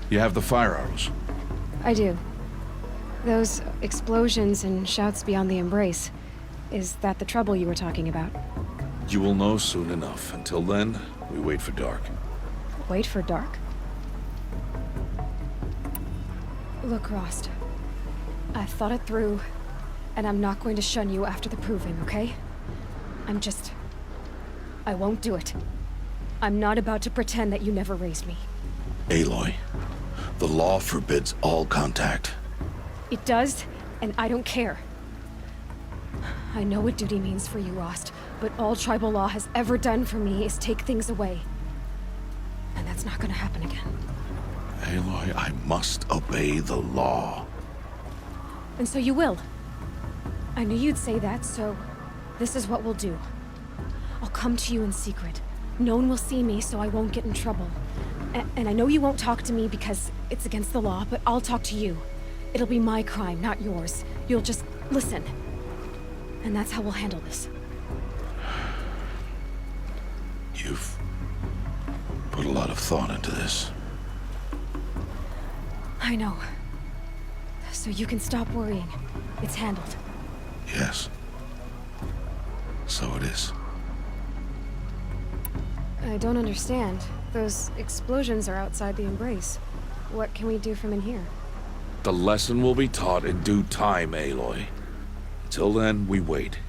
You have the fire arrows. I do. Those explosions and shouts beyond the embrace. Is that the trouble you were talking about? You will know soon enough. Until then, we wait for dark. Wait for dark? Look, Rost. I've thought it through, and I'm not going to shun you after the proving, okay? I won't do it. I'm not about to pretend that you never raised me. Aloy, the law forbids all contact. It does, and I don't care. I know what duty means for you, Rost, but all tribal law has ever done for me is take things away. And that's not gonna happen again. Aloy, I must obey the law. And so you will. I knew you'd say that, so this is what we'll do. I'll come to you in secret. No one will see me, so I won't get in trouble. And I know you won't talk to me because it's against the law, but I'll talk to you. It'll be my crime, not yours. You'll just listen. And that's how we'll handle this. You've put a lot of thought into this. I know. So you can stop worrying. It's handled. Yes. So it is. I don't understand. Those explosions are outside the embrace. What can we do from in here? The lesson will be taught in due time, Aloy. Until then, we wait.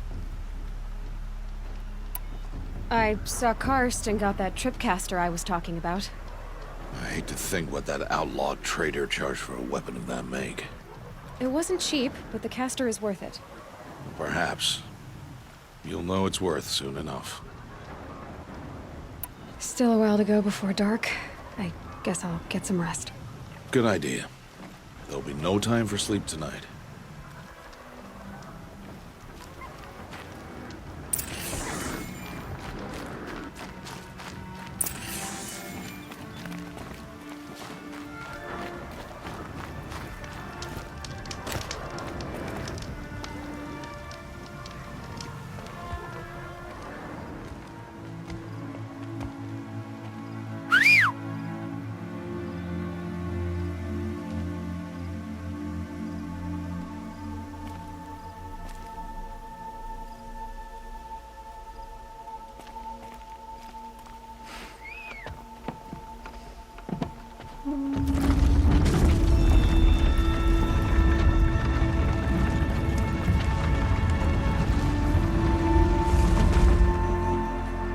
I saw Karst and got that tripcaster I was talking about. I hate to think what that outlawed trader charged for a weapon of that make. It wasn't cheap, but the caster is worth it. Perhaps. You'll know it's worth soon enough. Still a while to go before dark. I guess I'll get some rest. Good idea. There'll be no time for sleep tonight.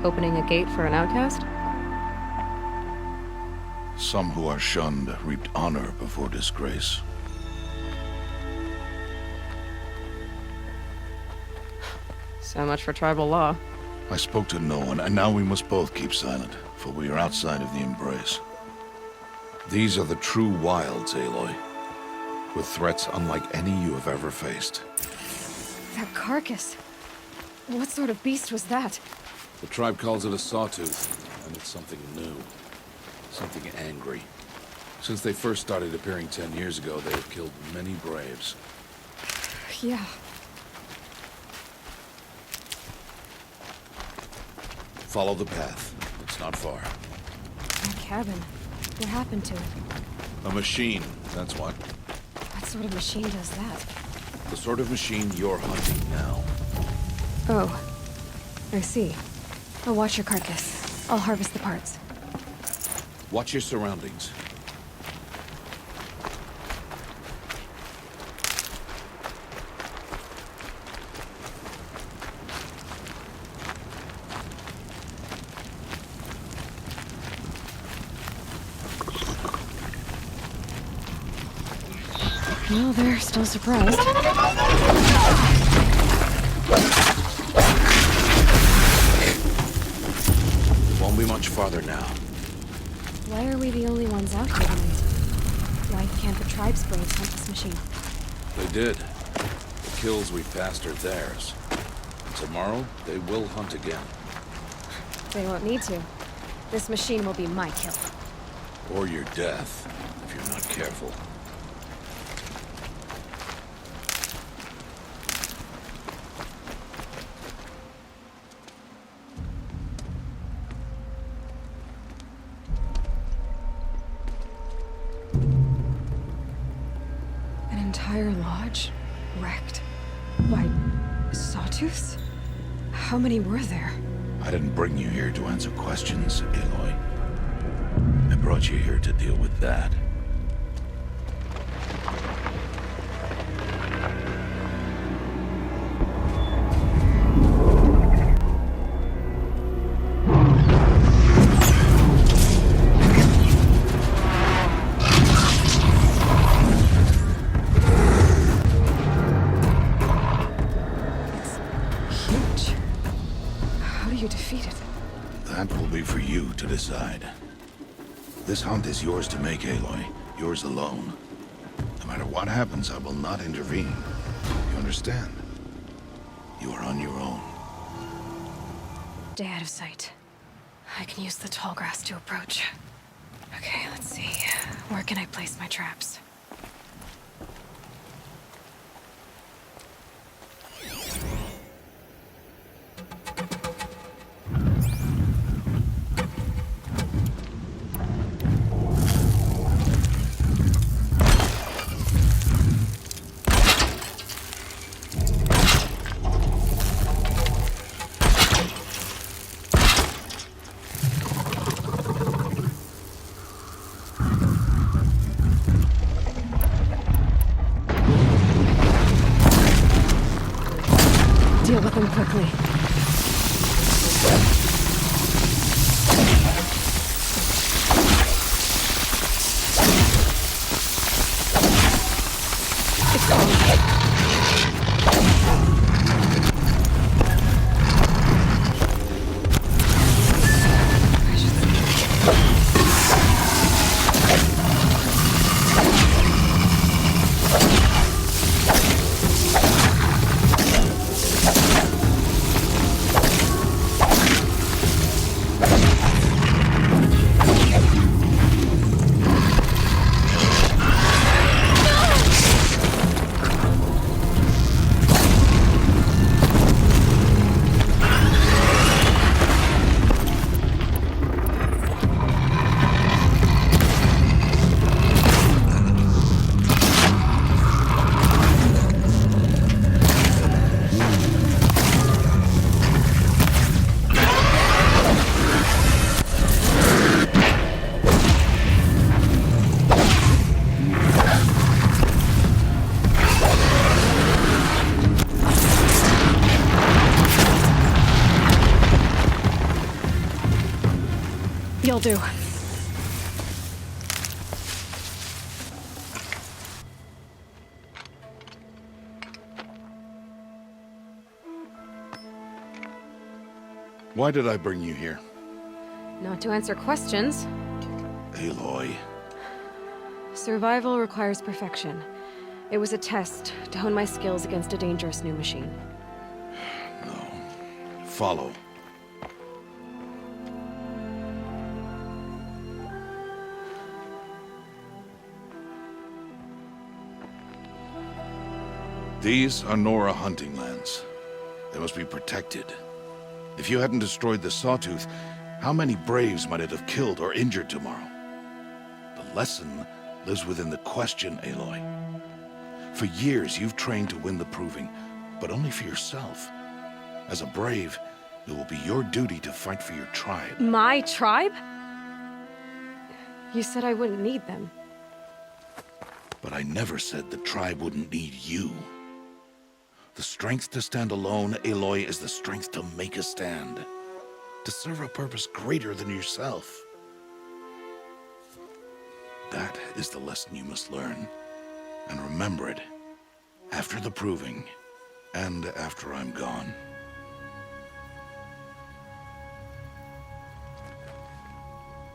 Opening a gate for an outcast? Some who are shunned reaped honor before disgrace. So much for tribal law. I spoke to no one, and now we must both keep silent, for we are outside of the embrace. These are the true wilds, Aloy, with threats unlike any you have ever faced. That carcass. What sort of beast was that? The tribe calls it a sawtooth, and it's something new. Something angry. Since they first started appearing 10 years ago, they have killed many braves. Yeah. Follow the path. It's not far. That cabin. What happened to it? A machine, that's what. What sort of machine does that? The sort of machine you're hunting now. Oh. I see. I'll watch your carcass. I'll harvest the parts. Watch your surroundings. Well, they're still surprised. It won't be much farther now. Why are we the only ones out here tonight? Why can't the tribe's braves hunt this machine? They did. The kills we passed are theirs. Tomorrow, they will hunt again. They won't need to. This machine will be my kill. Or your death, if you're not careful. entire lodge wrecked by sawtooths? How many were there? I didn't bring you here to answer questions, Aloy. I brought you here to deal with that. Huge. How do you defeat it? That will be for you to decide. This hunt is yours to make, Aloy. Yours alone. No matter what happens, I will not intervene. You understand? You are on your own. Stay out of sight. I can use the tall grass to approach. Okay, let's see. Where can I place my traps? Deal with them quickly. You'll do. Why did I bring you here? Not to answer questions. Aloy. Survival requires perfection. It was a test to hone my skills against a dangerous new machine. No. Follow. These are Nora hunting lands. They must be protected. If you hadn't destroyed the Sawtooth, how many Braves might it have killed or injured tomorrow? The lesson lives within the question, Aloy. For years, you've trained to win the Proving, but only for yourself. As a Brave, it will be your duty to fight for your tribe. My tribe? You said I wouldn't need them. But I never said the tribe wouldn't need you. The strength to stand alone, Aloy, is the strength to make a stand. To serve a purpose greater than yourself. That is the lesson you must learn. And remember it. After the Proving. And after I'm gone.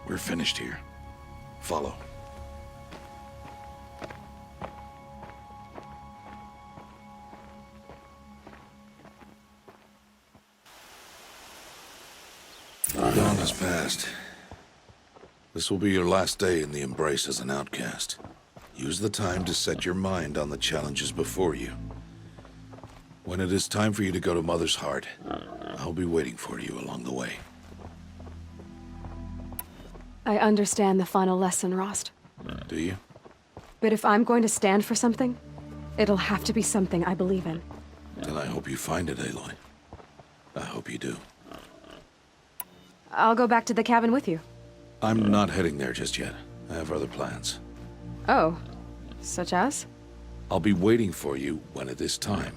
We're finished here. Follow. Dawn has passed. This will be your last day in the Embrace as an outcast. Use the time to set your mind on the challenges before you. When it is time for you to go to Mother's Heart, I'll be waiting for you along the way. I understand the final lesson, Rost. Do you? But if I'm going to stand for something, It'll have to be something I believe in. Then I hope you find it, Aloy. I hope you do. I'll go back to the cabin with you. I'm not heading there just yet. I have other plans. Oh, such as? I'll be waiting for you when it is time.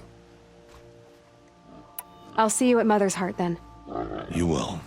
I'll see you at Mother's Heart then. You will.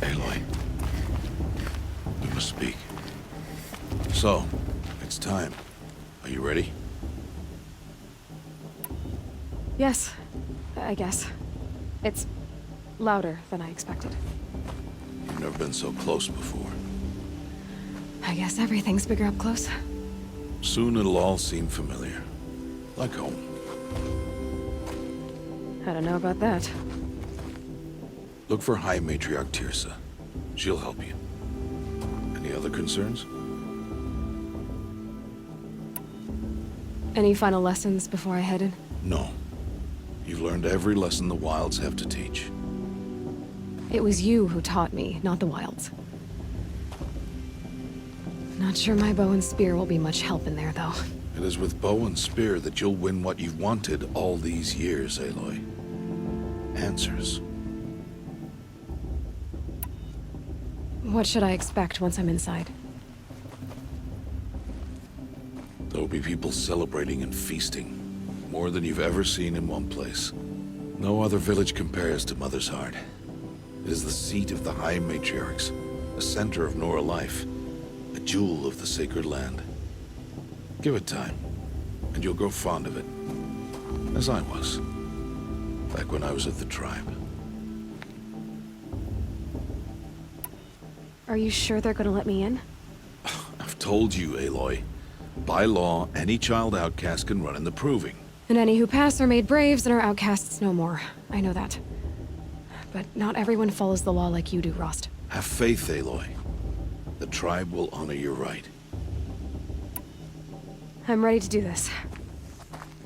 Aloy. We must speak. So, it's time. Are you ready? Yes, I guess. It's louder than I expected. You've never been so close before. I guess everything's bigger up close. Soon it'll all seem familiar. Like home. I don't know about that. Look for High Matriarch Tirsa. She'll help you. Any other concerns? Any final lessons before I head in? No. You've learned every lesson the Wilds have to teach. It was you who taught me, not the Wilds. Not sure my bow and spear will be much help in there, though. It is with bow and spear that you'll win what you've wanted all these years, Aloy. Answers. What should I expect once I'm inside? There'll be people celebrating and feasting. More than you've ever seen in one place. No other village compares to Mother's Heart. It is the seat of the High Matriarchs, a center of Nora life, a jewel of the sacred land. Give it time, and you'll grow fond of it. As I was, back when I was at the tribe. Are you sure they're gonna let me in? I've told you, Aloy. By law, any child outcast can run in the proving. And any who pass are made braves and are outcasts no more. I know that. But not everyone follows the law like you do, Rost. Have faith, Aloy. The tribe will honor your right. I'm ready to do this.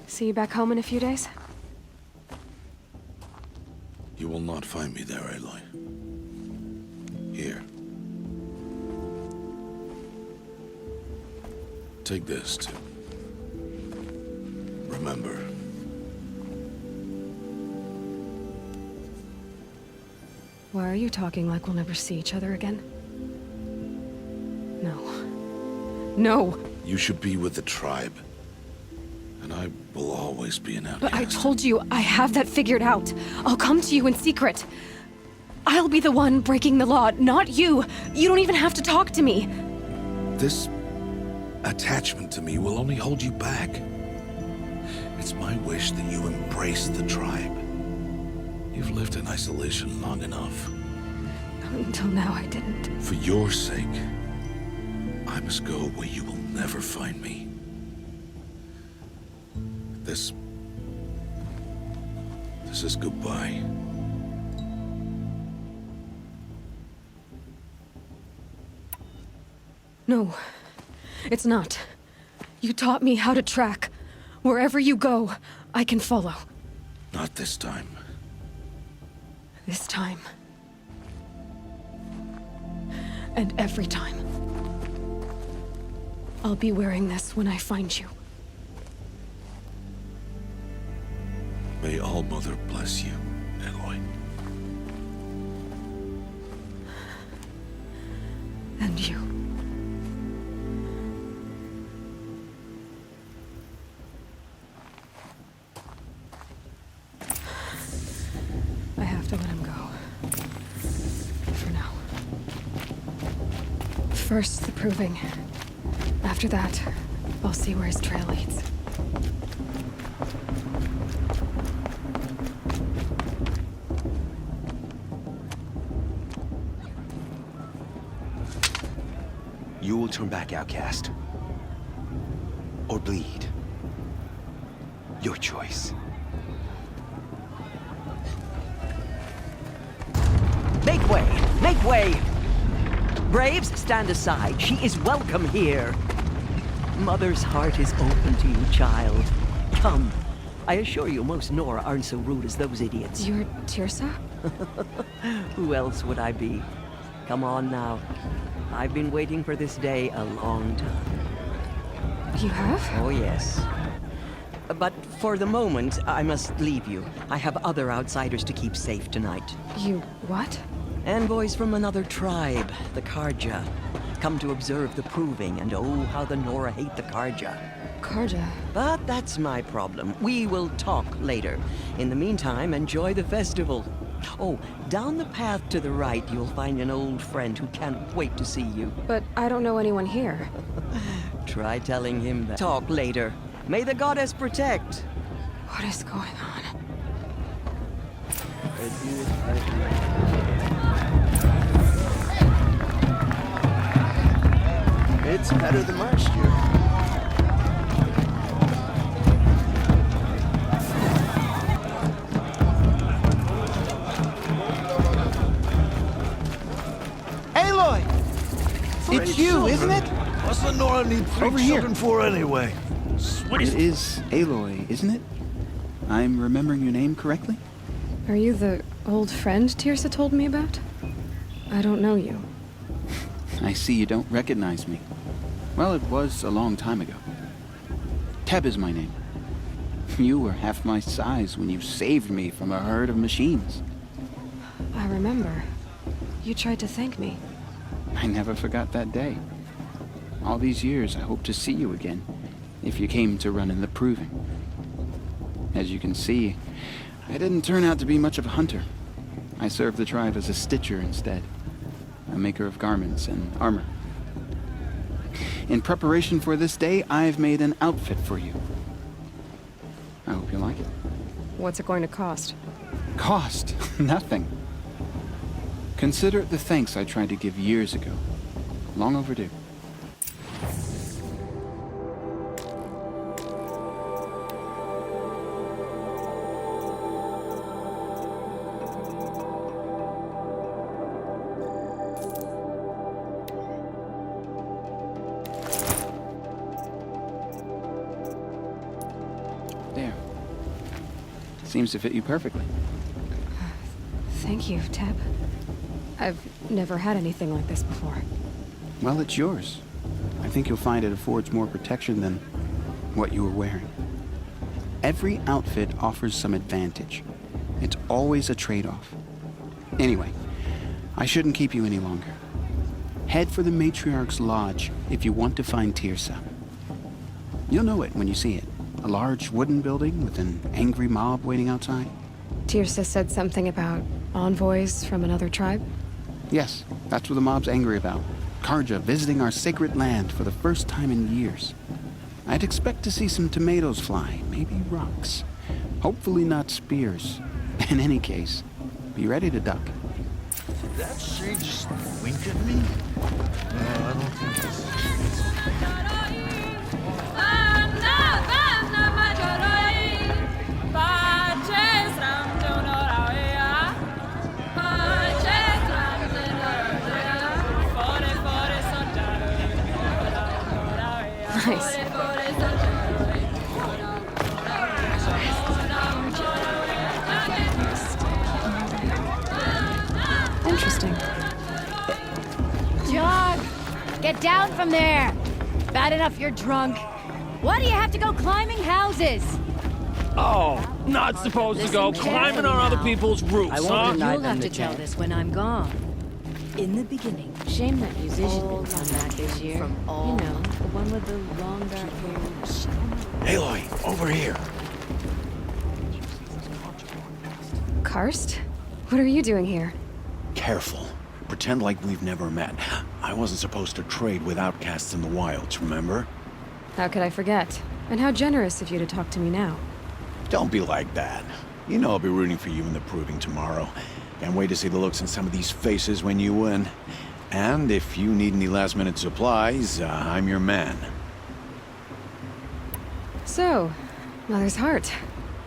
See you back home in a few days? You will not find me there, Aloy. Here. Take this, too. Remember. Why are you talking like we'll never see each other again? No. No! You should be with the tribe. And I will always be an outcast. But I told you, I have that figured out. I'll come to you in secret. I'll be the one breaking the law, not you. You don't even have to talk to me. This attachment to me will only hold you back. It's my wish that you embrace the tribe. You've lived in isolation long enough. Until now, I didn't. For your sake, I must go where you will never find me. This is goodbye. No, it's not. You taught me how to track. Wherever you go, I can follow. Not this time. This time. And every time. I'll be wearing this when I find you. May All-Mother bless you, Aloy. And you. I have to let him go. For now. First, the proving. After that, I'll see where his trail leads. You will turn back, outcast. Or bleed. Your choice. Make way! Make way! Braves, stand aside. She is welcome here. Mother's heart is open to you, child. Come. I assure you, most Nora aren't so rude as those idiots. You're Tirsa? Who else would I be? Come on now. I've been waiting for this day a long time. You have? Oh, yes. But for the moment, I must leave you. I have other outsiders to keep safe tonight. You what? Envoys from another tribe, the Karja. Come to observe the proving, and oh, how the Nora hate the Karja. Karja. But that's my problem. We will talk later. In the meantime, enjoy the festival. Oh, down the path to the right, you'll find an old friend who can't wait to see you. But I don't know anyone here. Try telling him that. Talk later. May the goddess protect. What is going on? It's better than last year. Aloy! It's you, isn't it? What's the Nora need three Over here. children for anyway? It is Aloy, isn't it? I'm remembering your name correctly? Are you the old friend Tirsa told me about? I don't know you. I see you don't recognize me. Well, it was a long time ago. Teb is my name. You were half my size when you saved me from a herd of machines. I remember. You tried to thank me. I never forgot that day. All these years, I hope to see you again, if you came to run in the proving. As you can see, I didn't turn out to be much of a hunter. I served the tribe as a stitcher instead, a maker of garments and armor. In preparation for this day, I've made an outfit for you. I hope you like it. What's it going to cost? Cost? Nothing. Consider it the thanks I tried to give years ago. Long overdue. There. Seems to fit you perfectly. Thank you, Teb. I've never had anything like this before. Well, it's yours. I think you'll find it affords more protection than what you were wearing. Every outfit offers some advantage. It's always a trade-off. Anyway, I shouldn't keep you any longer. Head for the Matriarch's Lodge if you want to find Tirsa. You'll know it when you see it. A large wooden building with an angry mob waiting outside. Tirsa said something about envoys from another tribe? Yes, that's what the mob's angry about. Karja visiting our sacred land for the first time in years. I'd expect to see some tomatoes fly, maybe rocks. Hopefully not spears. In any case, be ready to duck. Did that she just wink at me? No, I don't think it's... Nice. Interesting. John, get down from there. Bad enough you're drunk. Why do you have to go climbing houses? Oh, not supposed to go Listen climbing carefully on other now. people's roofs, I huh? won't deny You'll have to tell this when I'm gone. In the beginning, shame that musician didn't come back this year. From all you know, the one with the long dark hair. Aloy, over here. Karst? What are you doing here? Careful. Pretend like we've never met. I wasn't supposed to trade with outcasts in the wilds, remember? How could I forget? And how generous of you to talk to me now. Don't be like that. You know I'll be rooting for you in the proving tomorrow. Can't wait to see the looks on some of these faces when you win. And if you need any last-minute supplies, I'm your man. So, Mother's Heart.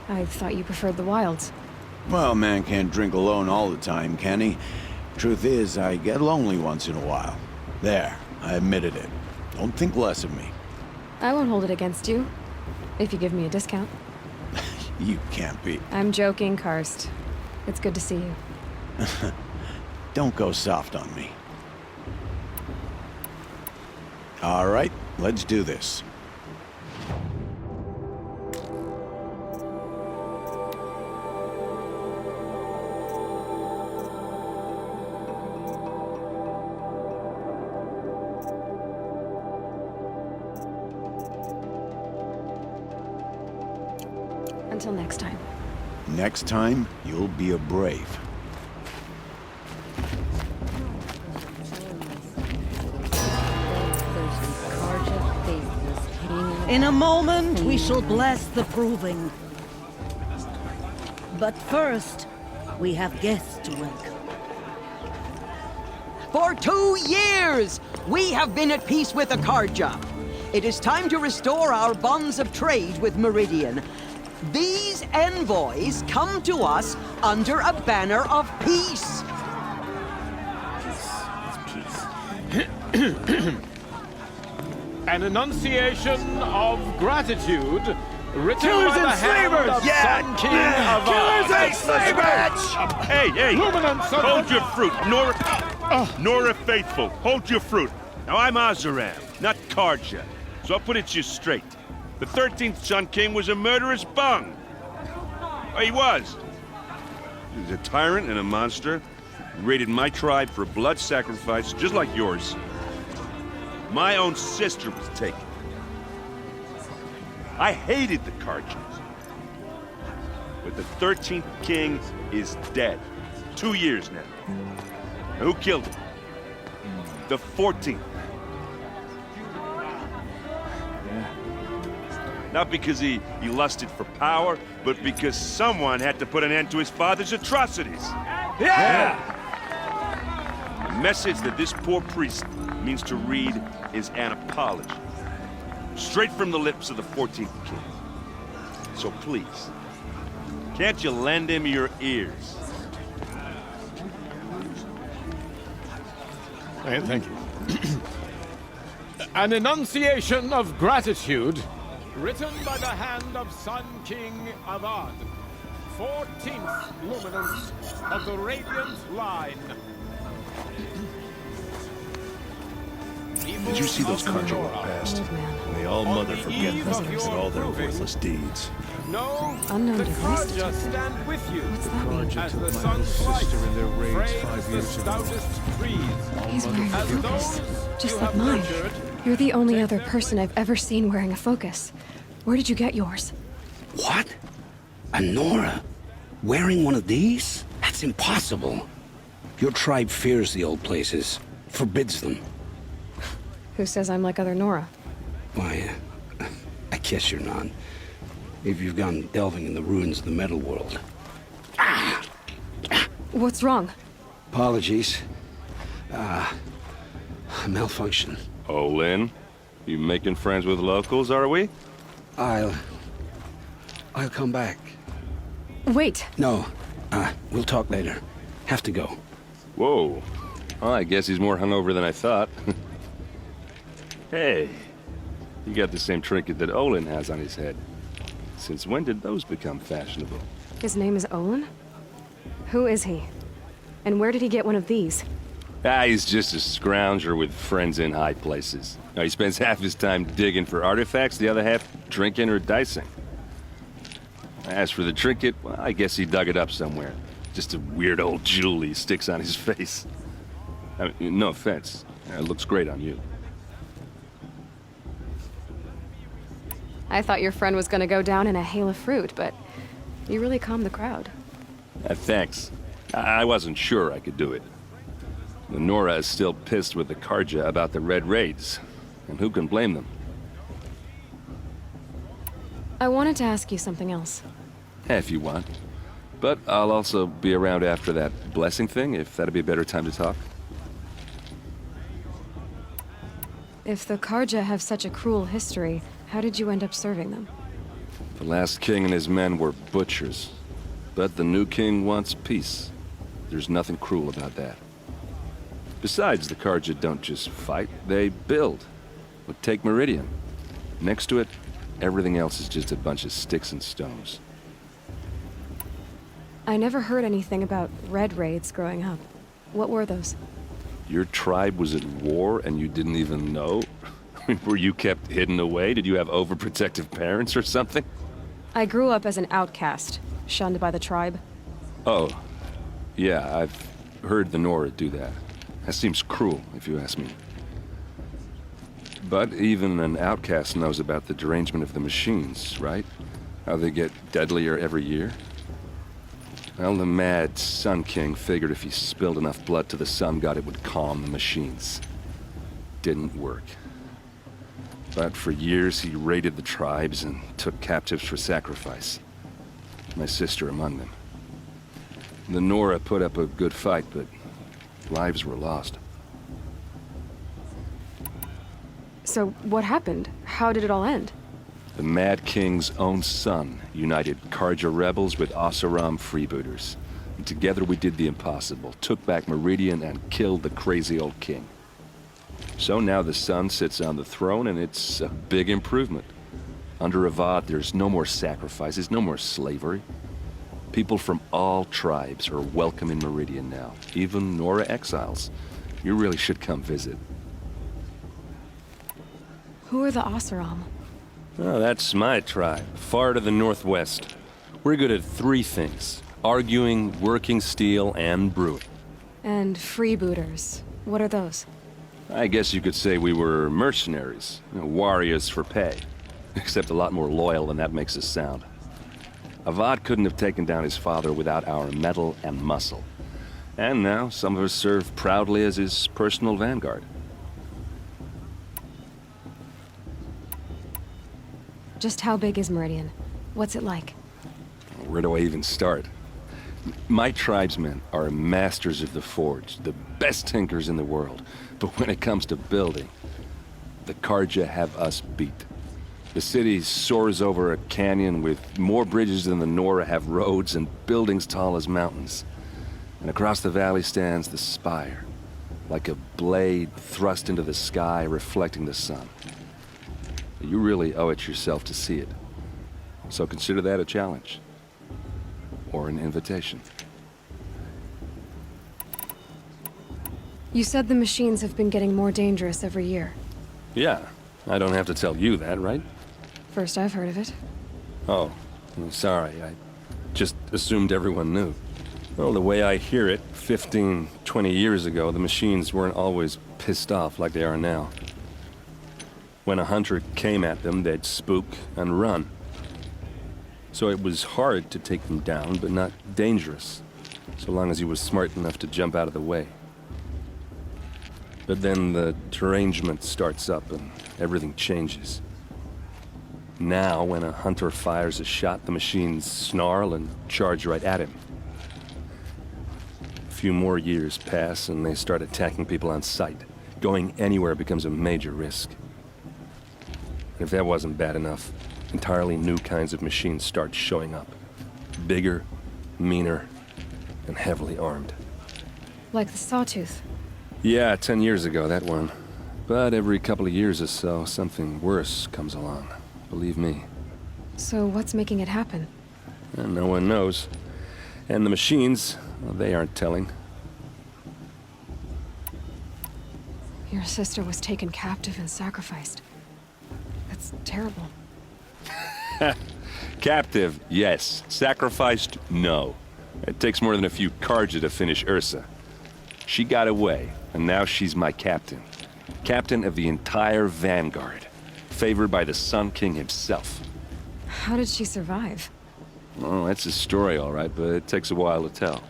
I thought you preferred the wilds. Well, man can't drink alone all the time, can he? Truth is, I get lonely once in a while. There, I admitted it. Don't think less of me. I won't hold it against you. If you give me a discount. You can't be. I'm joking, Karst. It's good to see you. Don't go soft on me. All right, let's do this. Until next time. Next time, you'll be a brave. In a moment, we shall bless the proving. But first, we have guests to welcome. For 2 years, we have been at peace with Akarja. It is time to restore our bonds of trade with Meridian. These envoys come to us under a banner of peace. An enunciation of gratitude written Killers by the and hand slavers! of Sun King of Killers and slavers! Hey, hey! Luminance of Hold your fruit, Nora Faithful. Hold your fruit. Now I'm Azaram, not Karja, so I'll put it to you straight. The 13th Sun King was a murderous bung. Oh, he was. He was a tyrant and a monster. He raided my tribe for a blood sacrifice, just like yours. My own sister was taken. I hated the Karjas. But the 13th king is dead. 2 years now. Now, who killed him? The 14th. Not because he lusted for power, but because someone had to put an end to his father's atrocities. Yeah! The message that this poor priest means to read is an apology. Straight from the lips of the 14th king. So please, can't you lend him your ears? Thank you. An enunciation of gratitude written by the hand of Sun King Avad, 14th luminance of the Radiant Line. Did you see those Karja walk past? Old man. May all mother forget eve of them your and all their proving. worthless deeds. No, Unknown the device Karja detected. stand with you. What's that mean? As the sun's light frames the stoutest trees. He's wearing a As focus. those Just you like have mine. nurtured, You're the only other person I've ever seen wearing a focus. Where did you get yours? What? A Nora? Wearing one of these? That's impossible. Your tribe fears the old places, forbids them. Who says I'm like other Nora? Why, I guess you're not. If you've gone delving in the ruins of the metal world. What's wrong? Apologies. Malfunction. Oh, Lynn, you making friends with locals, are we? I'll come back. Wait. No, we'll talk later. Have to go. Whoa. Well, I guess he's more hungover than I thought. Hey, You got the same trinket that Olin has on his head. Since when did those become fashionable? His name is Olin? Who is he? And where did he get one of these? He's just a scrounger with friends in high places. He spends half his time digging for artifacts, the other half drinking or dicing. As for the trinket, well, I guess he dug it up somewhere. Just a weird old jewel he sticks on his face. I mean, no offense. It looks great on you. I thought your friend was gonna go down in a hail of fruit, but you really calmed the crowd. Thanks. I wasn't sure I could do it. Nora is still pissed with the Karja about the Red Raids, and who can blame them? I wanted to ask you something else. If you want. But I'll also be around after that blessing thing, if that'd be a better time to talk. If the Karja have such a cruel history, how did you end up serving them? The last king and his men were butchers. But the new king wants peace. There's nothing cruel about that. Besides, the Karja don't just fight, they build. But take Meridian. Next to it, everything else is just a bunch of sticks and stones. I never heard anything about Red Raids growing up. What were those? Your tribe was at war and you didn't even know? Were you kept hidden away? Did you have overprotective parents or something? I grew up as an outcast, shunned by the tribe. Oh, yeah, I've heard the Nora do that. That seems cruel, if you ask me. But even an outcast knows about the derangement of the machines, right? How they get deadlier every year? Well, the mad Sun King figured if he spilled enough blood to the Sun God, it would calm the machines. Didn't work. But for years, he raided the tribes and took captives for sacrifice. My sister among them. The Nora put up a good fight, but lives were lost. So, what happened? How did it all end? The Mad King's own son united Karja rebels with Oseram freebooters. And together we did the impossible, took back Meridian and killed the crazy old king. So now the son sits on the throne and it's a big improvement. Under Avad, there's no more sacrifices, no more slavery. People from all tribes are welcome in Meridian now, even Nora exiles. You really should come visit. Who are the Oseram? Oh, that's my tribe, far to the northwest. We're good at three things: arguing, working steel, and brewing. And freebooters. What are those? I guess you could say we were mercenaries, warriors for pay. Except a lot more loyal than that makes us sound. Avad couldn't have taken down his father without our metal and muscle. And now some of us serve proudly as his personal vanguard. Just how big is Meridian? What's it like? Where do I even start? My tribesmen are masters of the forge, the best tinkers in the world. But when it comes to building, the Karja have us beat. The city soars over a canyon with more bridges than the Nora have roads and buildings tall as mountains. And across the valley stands the spire, like a blade thrust into the sky reflecting the sun. You really owe it yourself to see it. So consider that a challenge. Or an invitation. You said the machines have been getting more dangerous every year. Yeah, I don't have to tell you that, right? First I've heard of it. Oh, I'm sorry. I just assumed everyone knew. Well, the way I hear it, 15, 20 years ago, the machines weren't always pissed off like they are now. When a hunter came at them, they'd spook and run. So it was hard to take them down, but not dangerous, so long as he was smart enough to jump out of the way. But then the derangement starts up and everything changes. Now, when a hunter fires a shot, the machines snarl and charge right at him. A few more years pass and they start attacking people on sight. Going anywhere becomes a major risk. And if that wasn't bad enough, entirely new kinds of machines start showing up. Bigger, meaner, and heavily armed. Like the Sawtooth. Yeah, 10 years ago, that one. But every couple of years or so, something worse comes along. Believe me. So what's making it happen? And no one knows. And the machines, well, they aren't telling. Your sister was taken captive and sacrificed. That's terrible. Captive, yes. Sacrificed, no. It takes more than a few Carja to finish Ursa. She got away, and now she's my captain. Captain of the entire Vanguard. Favored by the Sun King himself. How did she survive? Oh, that's a story, all right, but it takes a while to tell.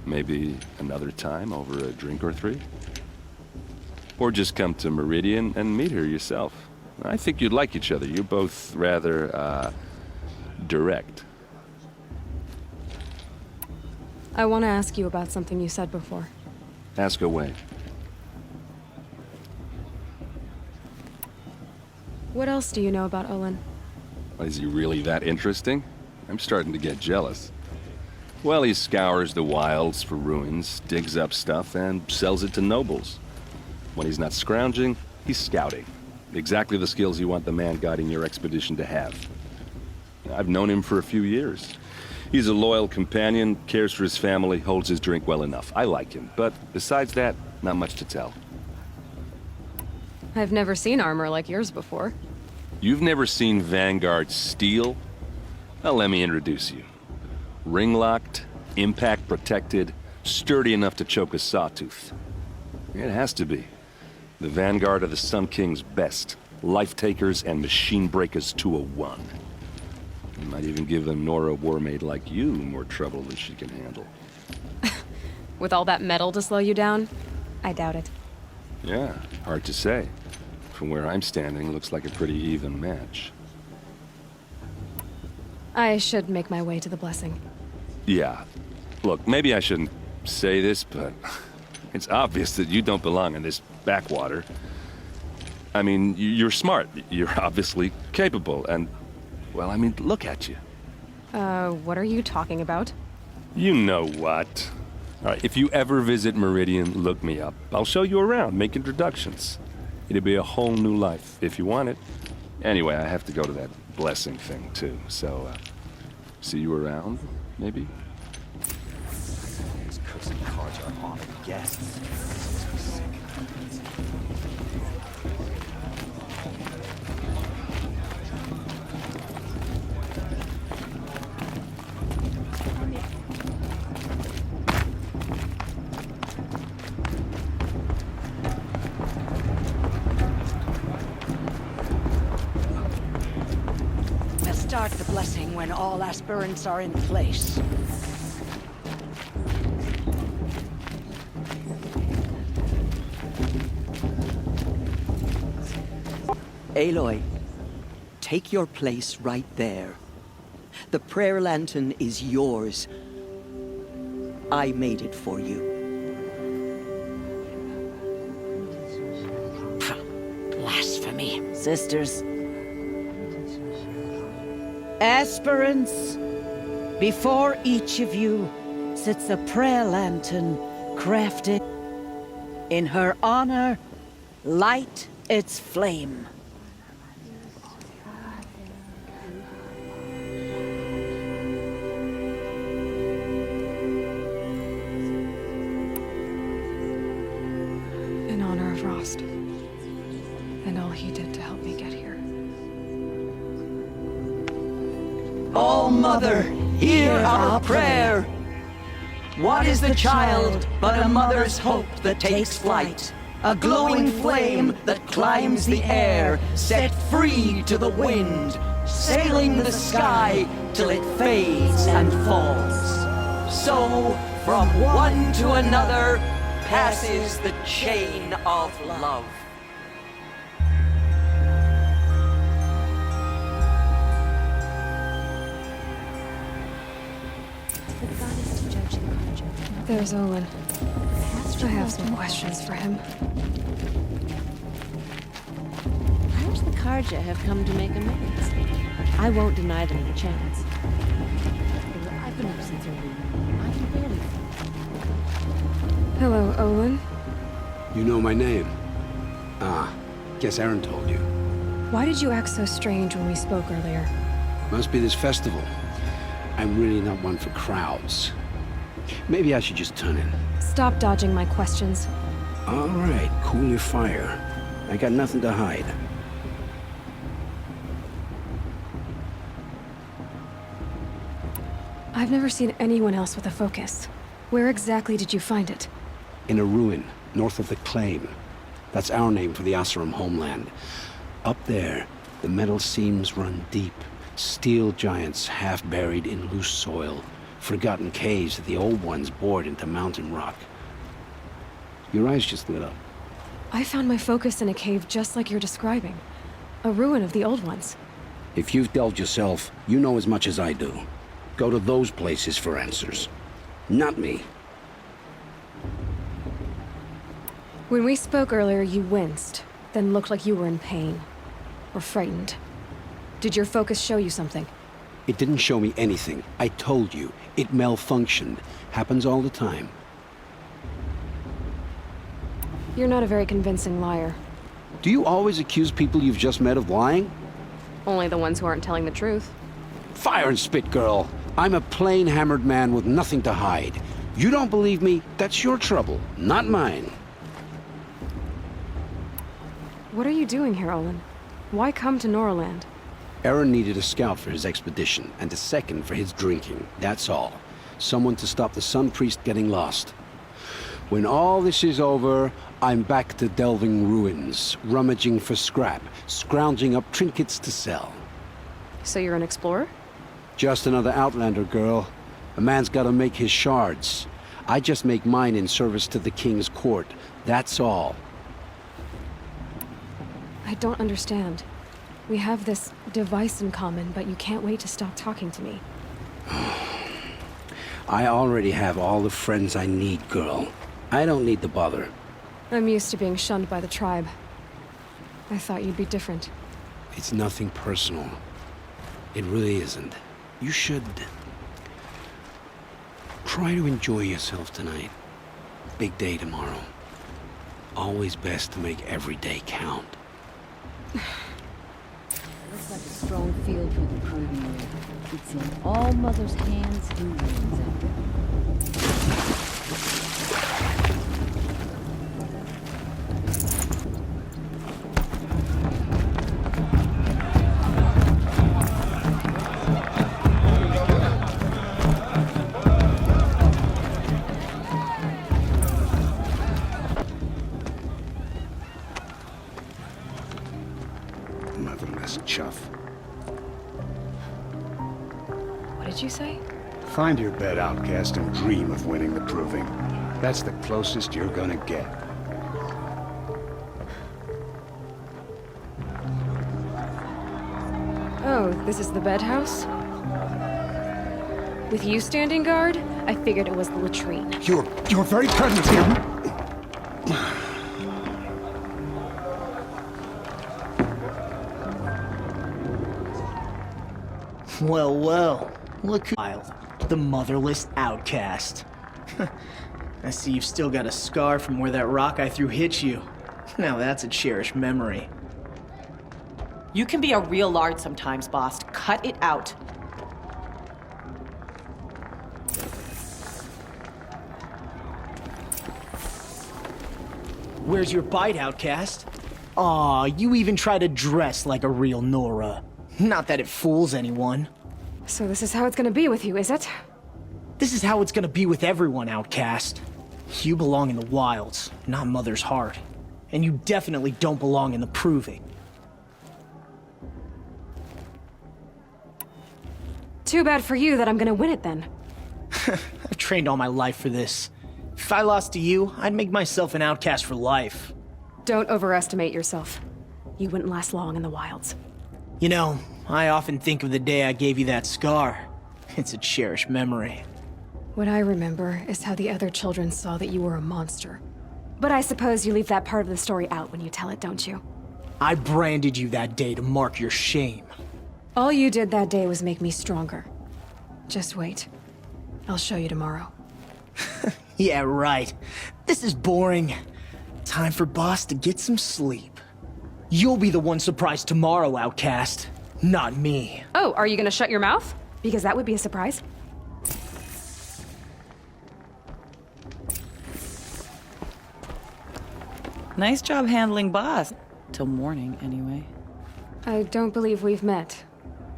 Maybe another time over a drink or three? Or just come to Meridian and meet her yourself. I think you'd like each other. You're both rather, direct. I want to ask you about something you said before. Ask away. What else do you know about Olin? Is he really that interesting? I'm starting to get jealous. Well, he scours the wilds for ruins, digs up stuff, and sells it to nobles. When he's not scrounging, he's scouting. Exactly the skills you want the man guiding your expedition to have. I've known him for a few years. He's a loyal companion, cares for his family, holds his drink well enough. I like him, but besides that, not much to tell. I've never seen armor like yours before. You've never seen Vanguard steel? Well, let me introduce you. Ring-locked, impact-protected, sturdy enough to choke a sawtooth. It has to be. The Vanguard are the Sun King's best. Life-takers and machine-breakers to a one. You might even give a Nora warmaid like you more trouble than she can handle. With all that metal to slow you down? I doubt it. Yeah, hard to say. From where I'm standing, looks like a pretty even match. I should make my way to the blessing. Yeah. Look, maybe I shouldn't say this, but it's obvious that you don't belong in this backwater. I mean, you're smart. You're obviously capable, and, well, I mean, look at you. What are you talking about? You know what. All right, if you ever visit Meridian, look me up. I'll show you around, make introductions. It'll be a whole new life, if you want it. Anyway, I have to go to that blessing thing, too, so, see you around, maybe? These cursed cards are honored guests. Start the blessing when all aspirants are in place. Aloy, take your place right there. The prayer lantern is yours. I made it for you. Blasphemy. Sisters. Aspirants, before each of you sits a prayer lantern crafted. In her honor, light its flame. In honor of Rost. And all he did to help me get here. All Mother, hear our prayer. What is the child but a mother's hope that takes flight? A glowing flame that climbs the air, set free to the wind, sailing the sky till it fades and falls. So, from one to another, passes the chain of love. There's Olin. I have some questions for him. Perhaps the Carja have come to make amends. I won't deny them a chance. I've been up since early. I can barely think. Hello, Olin. You know my name. Ah, guess Errand told you. Why did you act so strange when we spoke earlier? Must be this festival. I'm really not one for crowds. Maybe I should just turn in. Stop dodging my questions. All right, cool your fire. I got nothing to hide. I've never seen anyone else with a focus. Where exactly did you find it? In a ruin, north of the Claim. That's our name for the Oseram homeland. Up there, the metal seams run deep. Steel giants half buried in loose soil. Forgotten caves that the old ones bored into mountain rock. Your eyes just lit up. I found my focus in a cave just like you're describing. A ruin of the old ones. If you've delved yourself, you know as much as I do. Go to those places for answers. Not me. When we spoke earlier, you winced, then looked like you were in pain. Or frightened. Did your focus show you something? It didn't show me anything. I told you. It malfunctioned. Happens all the time. You're not a very convincing liar. Do you always accuse people you've just met of lying? Only the ones who aren't telling the truth. Fire and spit, girl. I'm a plain hammered man with nothing to hide. You don't believe me? That's your trouble, not mine. What are you doing here, Olin? Why come to Noraland? Errand needed a scout for his expedition, and a second for his drinking. That's all. Someone to stop the Sun Priest getting lost. When all this is over, I'm back to delving ruins, rummaging for scrap, scrounging up trinkets to sell. So you're an explorer? Just another Outlander, girl. A man's gotta make his shards. I just make mine in service to the King's court. That's all. I don't understand. We have this device in common, but you can't wait to stop talking to me. I already have all the friends I need, girl. I don't need the bother. I'm used to being shunned by the tribe. I thought you'd be different. It's nothing personal. It really isn't. You should try to enjoy yourself tonight. Big day tomorrow. Always best to make every day count. Looks like a strong field for the proving area. It's in all Mother's hands who wins out there. Motherless chuff. What did you say? Find your bed, outcast, and dream of winning the proving. That's the closest you're gonna get. Oh, this is the bedhouse? With you standing guard, I figured it was the latrine. Your very presence here. Well, well, look who the motherless outcast. I see you've still got a scar from where that rock I threw hit you. Now that's a cherished memory. You can be a real lard sometimes, boss. Cut it out. Where's your bite, outcast? Aw, you even try to dress like a real Nora. Not that it fools anyone. So this is how it's gonna be with you, is it? This is how it's gonna be with everyone, outcast. You belong in the wilds, not Mother's heart. And you definitely don't belong in the proving. Too bad for you that I'm gonna win it then. I've trained all my life for this. If I lost to you, I'd make myself an outcast for life. Don't overestimate yourself. You wouldn't last long in the wilds. You know, I often think of the day I gave you that scar. It's a cherished memory. What I remember is how the other children saw that you were a monster. But I suppose you leave that part of the story out when you tell it, don't you? I branded you that day to mark your shame. All you did that day was make me stronger. Just wait. I'll show you tomorrow. Yeah, right. This is boring. Time for Boss to get some sleep. You'll be the one surprised tomorrow, outcast. Not me. Oh, are you gonna shut your mouth? Because that would be a surprise. Nice job handling boss. Till morning, anyway. I don't believe we've met.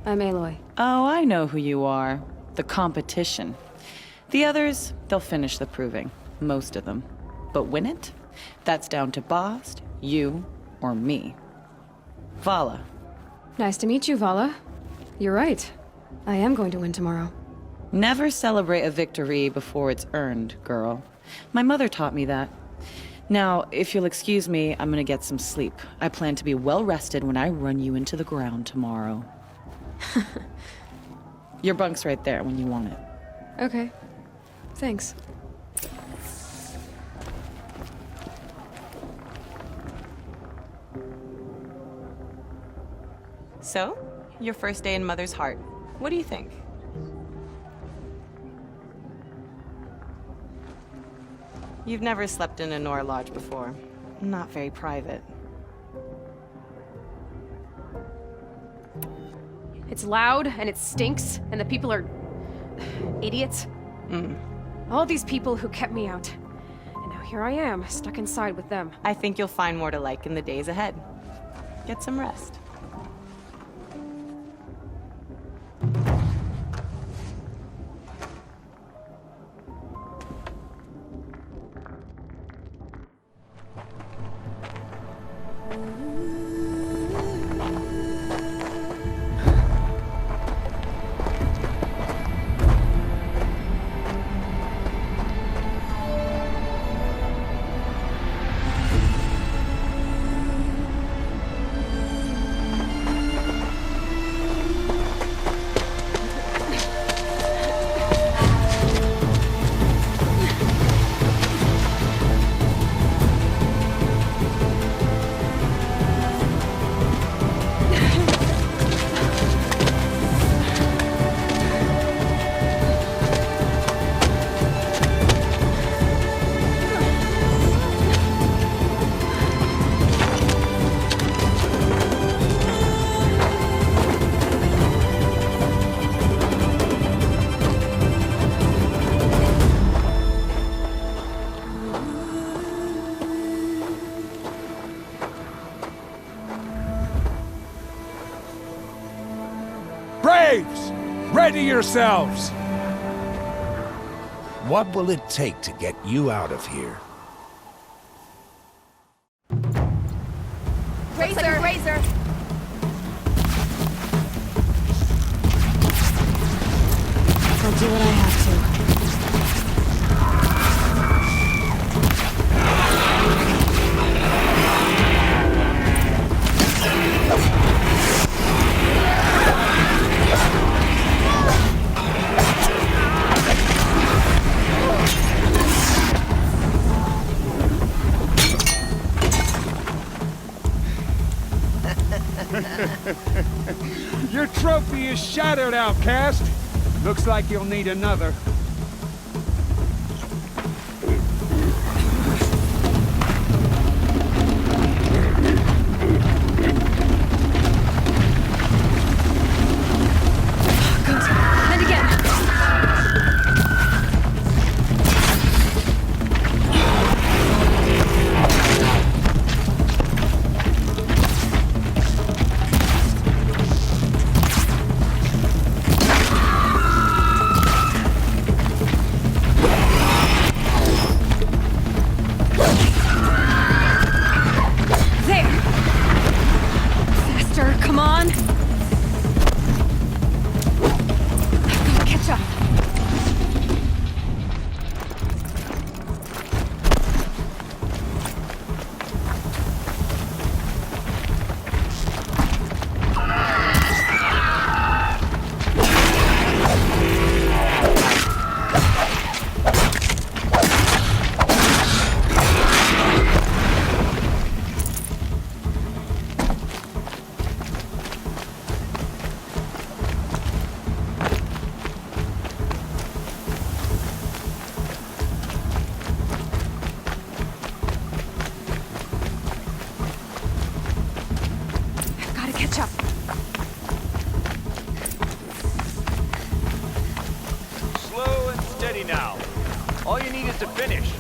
I'm Aloy. Oh, I know who you are. The competition. The others, they'll finish the proving. Most of them. But win it? That's down to Bost, you, or me. Vala. Nice to meet you, Vala. You're right. I am going to win tomorrow. Never celebrate a victory before it's earned, girl. My mother taught me that. Now, if you'll excuse me, I'm gonna get some sleep. I plan to be well rested when I run you into the ground tomorrow. Your bunk's right there when you want it. Okay. Thanks. So, your first day in Mother's Heart. What do you think? You've never slept in a Nora lodge before. Not very private. It's loud, and it stinks, and the people are... idiots. All these people who kept me out. And now here I am, stuck inside with them. I think you'll find more to like in the days ahead. Get some rest. Braves! Ready yourselves! What will it take to get you out of here? Razor! Razor! I'll do what I have to. Your trophy is shattered, outcast. Looks like you'll need another. And again! catch up. Slow and steady now. All you need is to finish.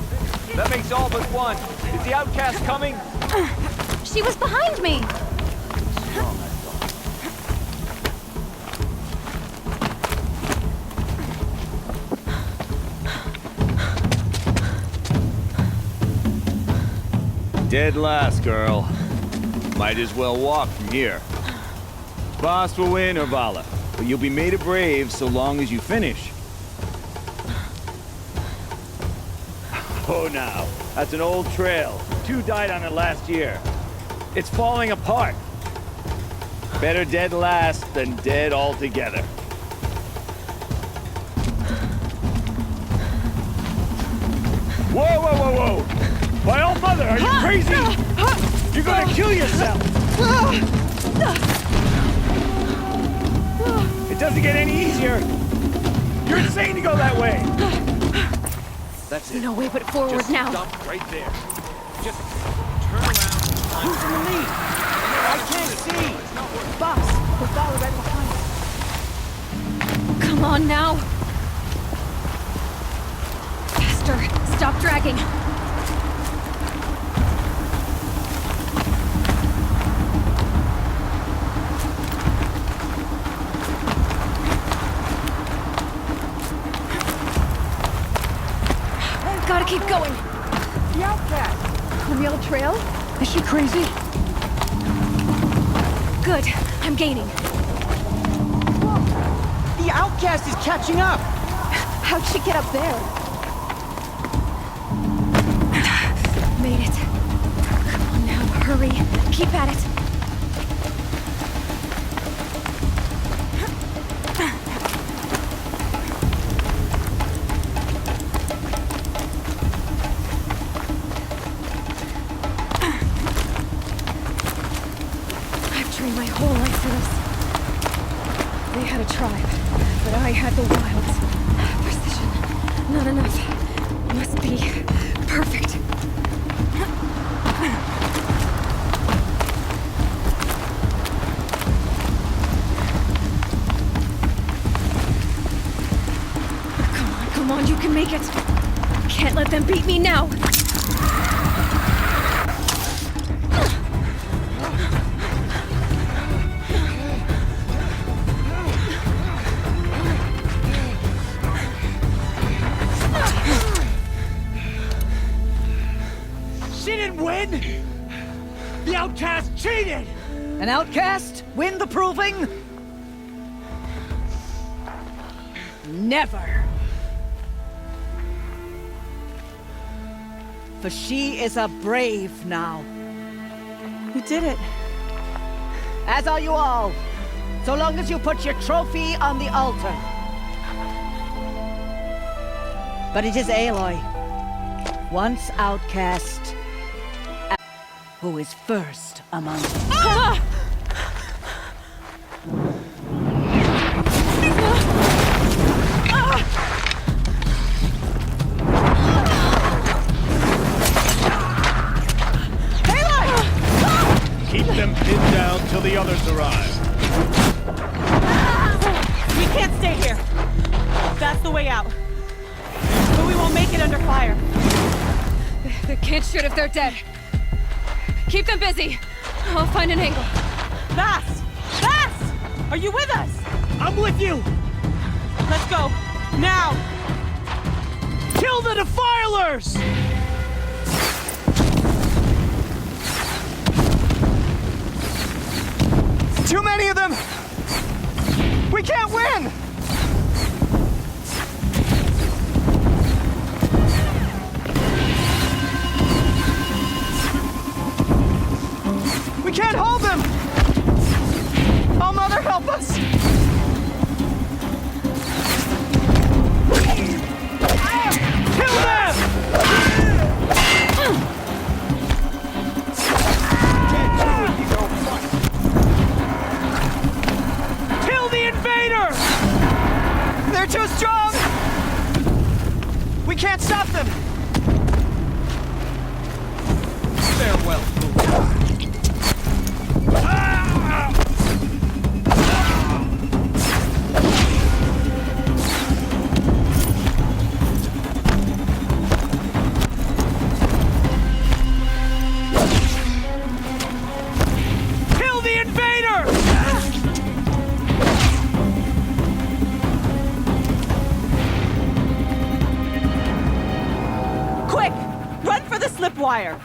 That makes all but one. Is the outcast coming? She was behind me! Dead last, girl. Might as well walk from here. Boss will win or Vala, but you'll be made a brave so long as you finish. Oh, now, that's an old trail. 2 died on it last year. It's falling apart. Better dead last than dead altogether. Whoa, whoa, whoa, whoa! My old mother, are you crazy? You're gonna kill yourself! It doesn't get any easier! You're insane to go that way! That's it. No way but forward Just now. Stop right there. Just turn around. Who's in the lead? I can't see! Boss, we're followed right behind. Come on now! Faster! Stop dragging! Gotta keep going! The outcast! On the old trail? Is she crazy? Good. I'm gaining. Whoa! The outcast is catching up! How'd she get up there? Made it. Come on now, hurry. Keep at it. I've trained my whole life for this. They had a tribe, but I had the wilds. Precision. Not enough. Must be perfect. Come on, you can make it. Can't let them beat me now. She didn't win! The outcast cheated! An outcast win the proving? Never! For she is a brave now. You did it. As are you all, so long as you put your trophy on the altar. But it is Aloy, once outcast, who is first among them. Ah! Keep them pinned down till the others arrive. We can't stay here. That's the way out. But we won't make it under fire. They can't shoot if they're dead. Keep them busy. I'll find an angle. Bass! Bass! Are you with us? I'm with you! Let's go. Now! Kill the defilers! Too many of them! We can't win! We can't hold them! Oh, Mother, help us! Kill them! Kill the invader! for the slip wire!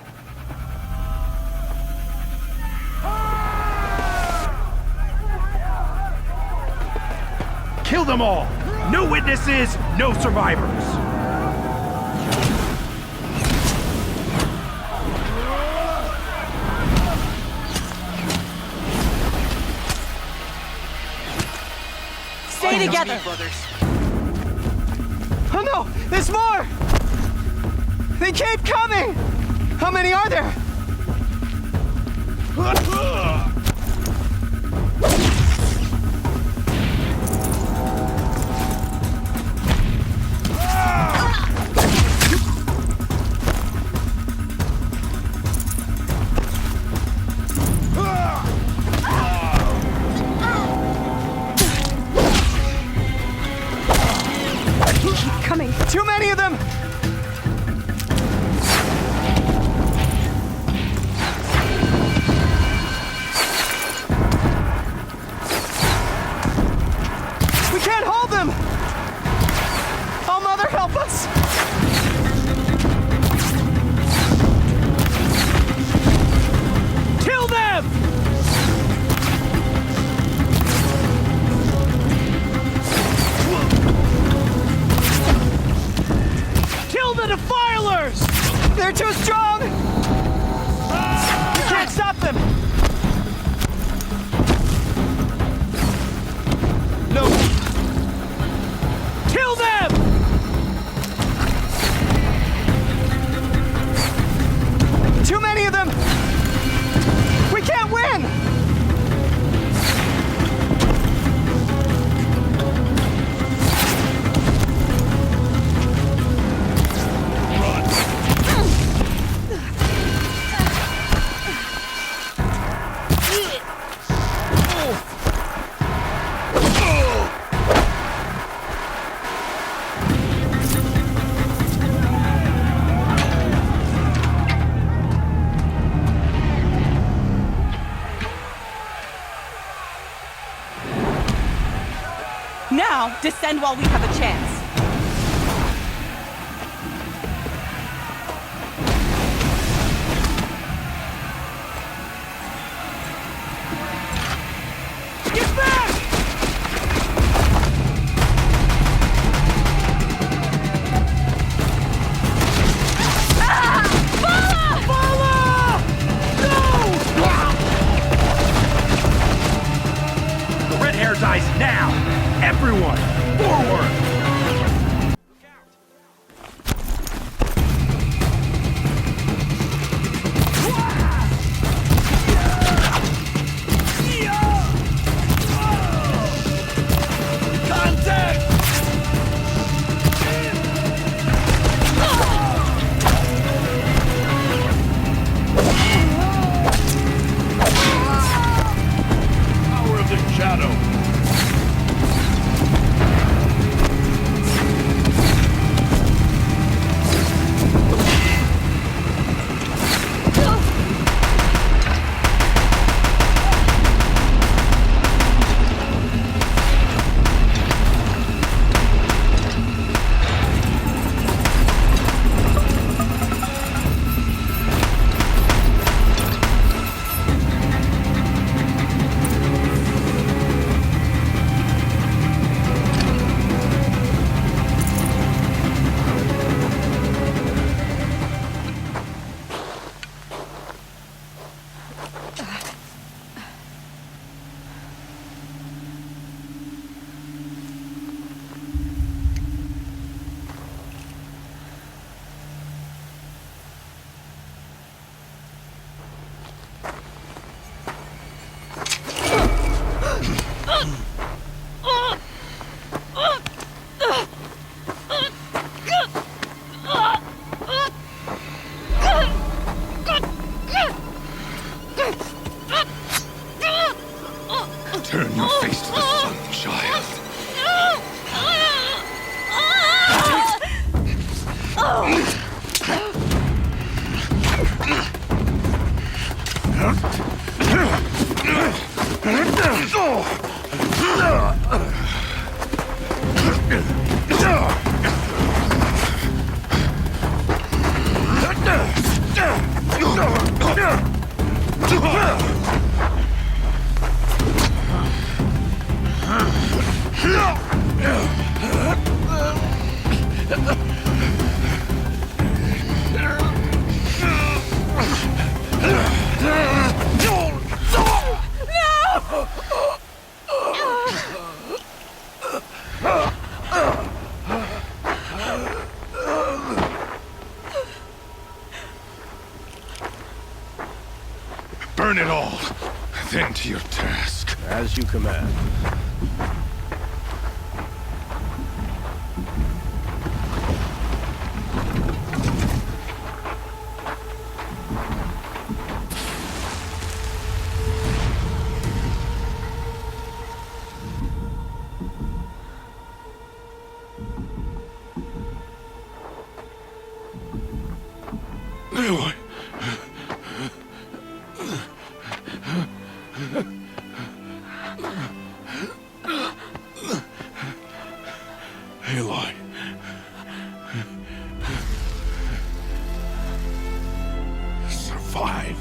Kill them all! No witnesses, no survivors! Stay together! Oh no! There's more! They keep coming! How many are there? Coming. Too many of them! We can't hold them! Oh, Mother, help us! Kill them! Kill the defilers! They're too strong! We can't stop them! No! Kill them! Too many of them! We can't win! Now, descend while we have a chance. Get back! The red hair dies now! Everyone, forward! Power of the shadow. Turn your face to the sun, child. Burn it all, then to your task. As you command. Aloy. Aloy. Survive.